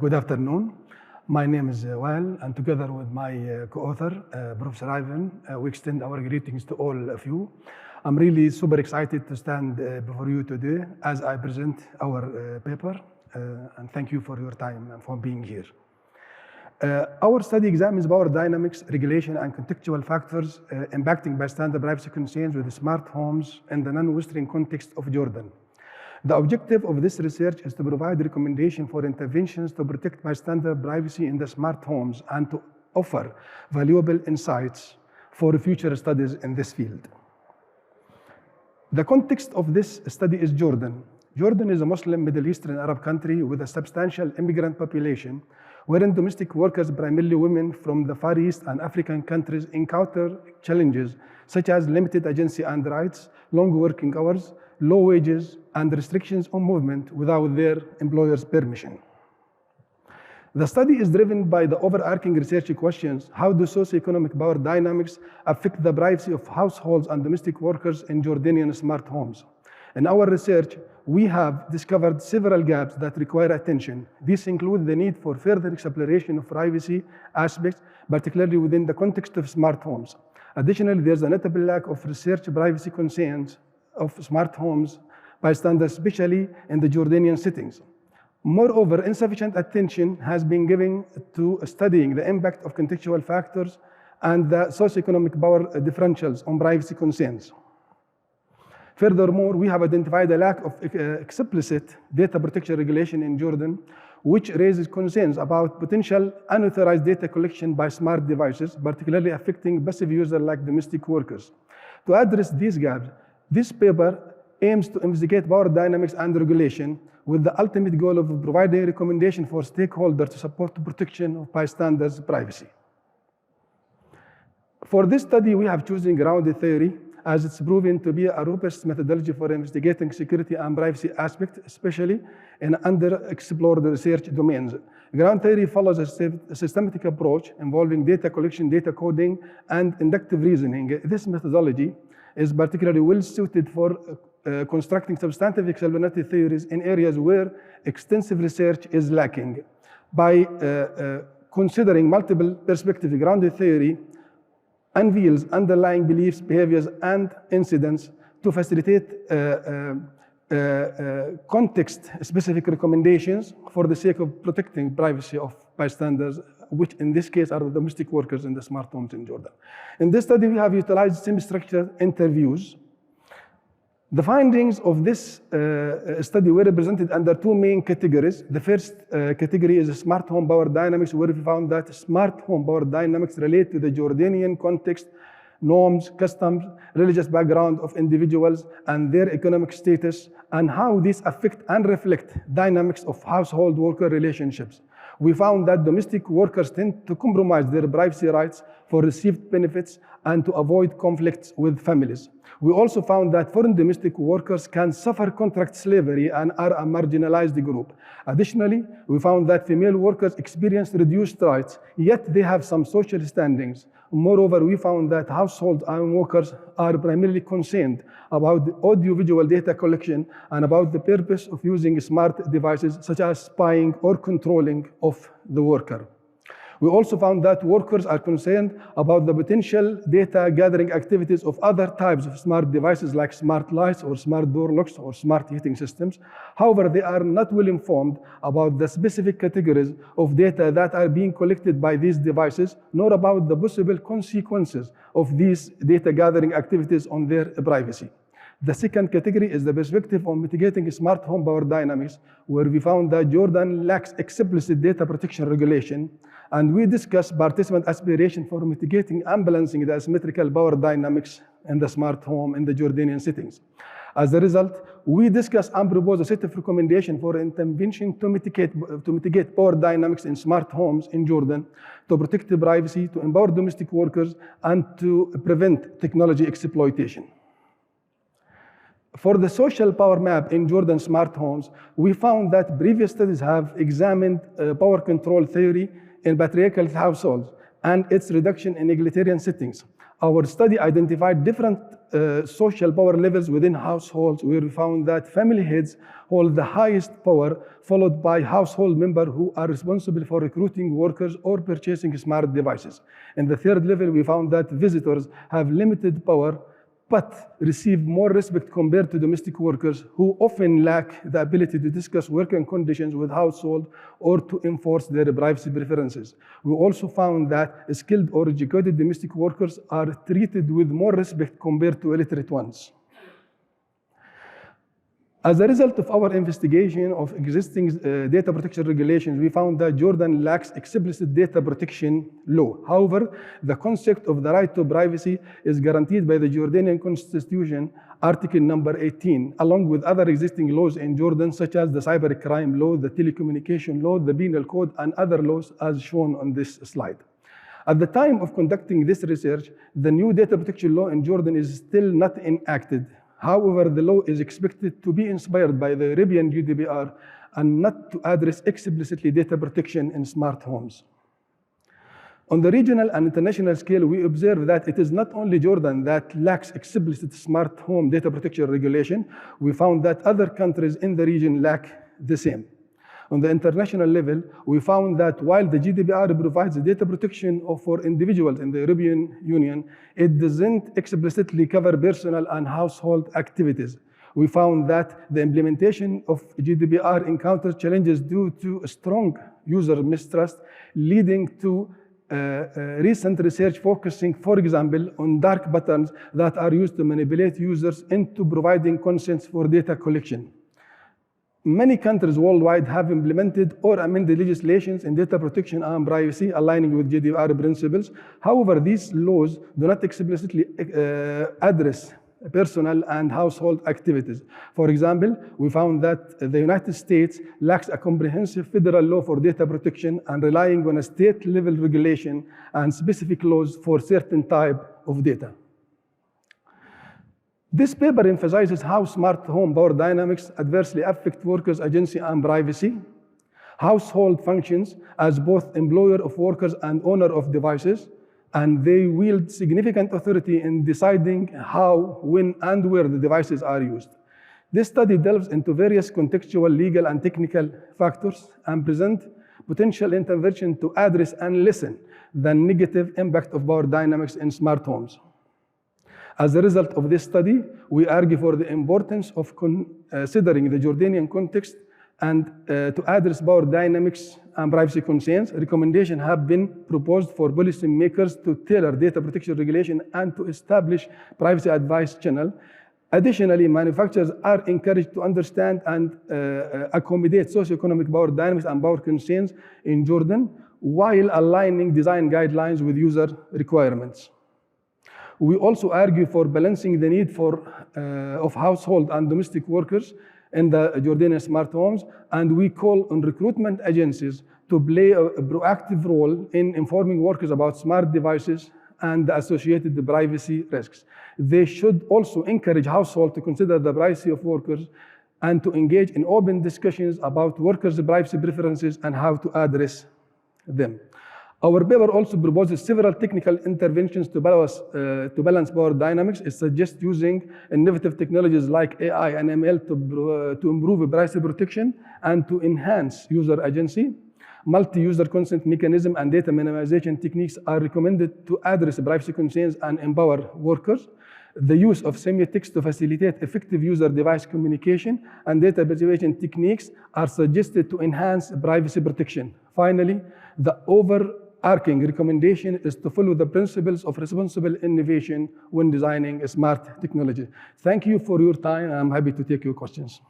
Good afternoon. My name is Wael, and together with my co-author, Professor Ivan, we extend our greetings to all of you. I'm really super excited to stand before you today as I present our paper, and thank you for your time and for being here. Our study examines power dynamics, regulation, and contextual factors impacting bystander privacy concerns with smart homes in the non-Western context of Jordan. The objective of this research is to provide recommendations for interventions to protect bystander privacy in the smart homes and to offer valuable insights for future studies in this field. The context of this study is Jordan. Jordan is a Muslim Middle Eastern Arab country with a substantial immigrant population, wherein domestic workers, primarily women from the Far East and African countries, encounter challenges such as limited agency and rights, long working hours, low wages, and restrictions on movement without their employer's permission. The study is driven by the overarching research questions: how do socio-economic power dynamics affect the privacy of households and domestic workers in Jordanian smart homes? In our research, we have discovered several gaps that require attention. These include the need for further exploration of privacy aspects, particularly within the context of smart homes. Additionally, there's a notable lack of research privacy concerns of smart homes bystanders, especially in the Jordanian settings. Moreover, insufficient attention has been given to studying the impact of contextual factors and the socioeconomic power differentials on privacy concerns. Furthermore, we have identified a lack of explicit data protection regulation in Jordan, which raises concerns about potential unauthorized data collection by smart devices, particularly affecting passive users like domestic workers. To address these gaps, this paper aims to investigate power dynamics and regulation with the ultimate goal of providing recommendations for stakeholders to support the protection of bystanders' privacy. For this study, we have chosen grounded theory as it's proven to be a robust methodology for investigating security and privacy aspects, especially in underexplored research domains. Ground theory follows a systematic approach involving data collection, data coding, and inductive reasoning. This methodology is particularly well suited for constructing substantive explanatory theories in areas where extensive research is lacking. By considering multiple perspectives, grounded theory unveils underlying beliefs, behaviors, and incidents to facilitate context-specific recommendations for the sake of protecting privacy of bystanders, which in this case are the domestic workers in the smart homes in Jordan. In this study, we have utilized semi-structured interviews. The findings of this study were represented under two main categories. The first category is smart home power dynamics, where we found that smart home power dynamics relate to the Jordanian context, norms, customs, religious background of individuals, and their economic status, and how these affect and reflect dynamics of household worker relationships. We found that domestic workers tend to compromise their privacy rights for received benefits and to avoid conflicts with families. We also found that foreign domestic workers can suffer contract slavery and are a marginalized group. Additionally, we found that female workers experience reduced rights, yet they have some social standings. Moreover, we found that household and workers are primarily concerned about the audiovisual data collection and about the purpose of using smart devices such as spying or controlling of the worker. We also found that workers are concerned about the potential data gathering activities of other types of smart devices like smart lights or smart door locks or smart heating systems. However, they are not well informed about the specific categories of data that are being collected by these devices, nor about the possible consequences of these data gathering activities on their privacy. The second category is the perspective on mitigating smart home power dynamics, where we found that Jordan lacks explicit data protection regulation, and we discussed participant aspiration for mitigating and balancing the asymmetrical power dynamics in the smart home in the Jordanian settings. As a result, we discussed and proposed a set of recommendations for intervention to mitigate power dynamics in smart homes in Jordan, to protect the privacy, to empower domestic workers, and to prevent technology exploitation. For the social power map in Jordan smart homes, we found that previous studies have examined power control theory in patriarchal households. and its reduction in egalitarian settings. Our study identified different social power levels within households, where we found that family heads hold the highest power, followed by household members who are responsible for recruiting workers or purchasing smart devices. In the third level, we found that visitors have limited power, but receive more respect compared to domestic workers who often lack the ability to discuss working conditions with household or to enforce their privacy preferences. We also found that skilled or educated domestic workers are treated with more respect compared to illiterate ones. As a result of our investigation of existing data protection regulations, we found that Jordan lacks explicit data protection law. However, the concept of the right to privacy is guaranteed by the Jordanian Constitution, Article number 18, along with other existing laws in Jordan, such as the cybercrime law, the telecommunication law, the penal code, and other laws as shown on this slide. At the time of conducting this research, the new data protection law in Jordan is still not enacted. However, the law is expected to be inspired by the European GDPR and not to address explicitly data protection in smart homes. On the regional and international scale, we observe that it is not only Jordan that lacks explicit smart home data protection regulation. We found that other countries in the region lack the same. On the international level, we found that while the GDPR provides data protection for individuals in the European Union, it doesn't explicitly cover personal and household activities. We found that the implementation of GDPR encounters challenges due to strong user mistrust, leading to recent research focusing, for example, on dark patterns that are used to manipulate users into providing consents for data collection. Many countries worldwide have implemented or amended legislations in data protection and privacy aligning with GDPR principles. However, these laws do not explicitly address personal and household activities. For example, we found that the United States lacks a comprehensive federal law for data protection and relying on a state-level regulation and specific laws for certain type of data. This paper emphasizes how smart home power dynamics adversely affect workers' agency and privacy. Household functions as both employer of workers and owner of devices, and they wield significant authority in deciding how, when, and where the devices are used. This study delves into various contextual, legal, and technical factors and presents potential intervention to address and lessen the negative impact of power dynamics in smart homes. As a result of this study, we argue for the importance of considering the Jordanian context and to address power dynamics and privacy concerns. Recommendations have been proposed for policymakers to tailor data protection regulation and to establish privacy advice channel. Additionally, manufacturers are encouraged to understand and accommodate socio-economic power dynamics and power concerns in Jordan while aligning design guidelines with user requirements. We also argue for balancing the need of household and domestic workers in the Jordanian smart homes, and we call on recruitment agencies to play a proactive role in informing workers about smart devices and the associated privacy risks. They should also encourage households to consider the privacy of workers and to engage in open discussions about workers' privacy preferences and how to address them. Our paper also proposes several technical interventions to balance power dynamics. It suggests using innovative technologies like AI and ML to improve privacy protection and to enhance user agency. Multi-user consent mechanism and data minimization techniques are recommended to address privacy concerns and empower workers. The use of semiotics to facilitate effective user-device communication and data preservation techniques are suggested to enhance privacy protection. Finally, the overarching recommendation is to follow the principles of responsible innovation when designing smart technology. Thank you for your time. I'm happy to take your questions.